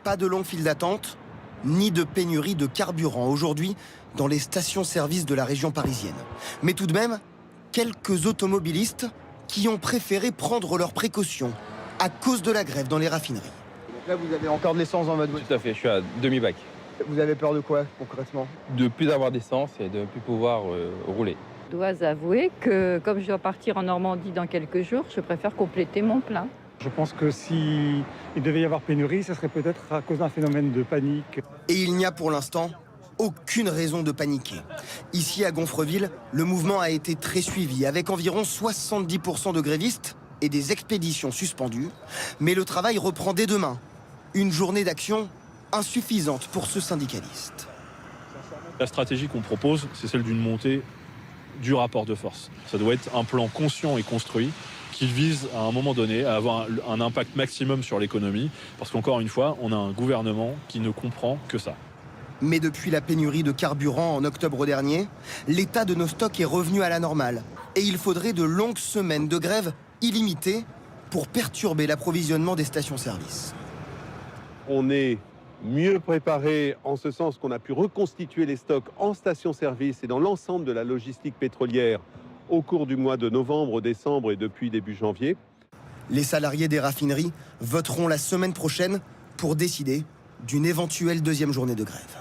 pas de longues files d'attente, ni de pénurie de carburant aujourd'hui dans les stations-service de la région parisienne. Mais tout de même, quelques automobilistes qui ont préféré prendre leurs précautions à cause de la grève dans les raffineries. Donc là, vous avez encore de l'essence dans votre voiture. Tout à fait, je suis à demi-bac. Vous avez peur de quoi, concrètement? De plus avoir d'essence et de plus pouvoir rouler. Je dois avouer que comme je dois partir en Normandie dans quelques jours, je préfère compléter mon plein. Je pense que s'il devait y avoir pénurie, ça serait peut-être à cause d'un phénomène de panique. Et il n'y a pour l'instant aucune raison de paniquer. Ici à Gonfreville, le mouvement a été très suivi, avec environ 70% de grévistes et des expéditions suspendues. Mais le travail reprend dès demain. Une journée d'action insuffisante pour ce syndicaliste. La stratégie qu'on propose, c'est celle d'une montée du rapport de force. Ça doit être un plan conscient et construit qui vise à un moment donné à avoir un impact maximum sur l'économie, parce qu'encore une fois, on a un gouvernement qui ne comprend que ça. Mais depuis la pénurie de carburant en octobre dernier, l'état de nos stocks est revenu à la normale. Et il faudrait de longues semaines de grève illimitée pour perturber l'approvisionnement des stations-service. On est mieux préparé en ce sens qu'on a pu reconstituer les stocks en station-service et dans l'ensemble de la logistique pétrolière au cours du mois de novembre, décembre et depuis début janvier. Les salariés des raffineries voteront la semaine prochaine pour décider d'une éventuelle deuxième journée de grève.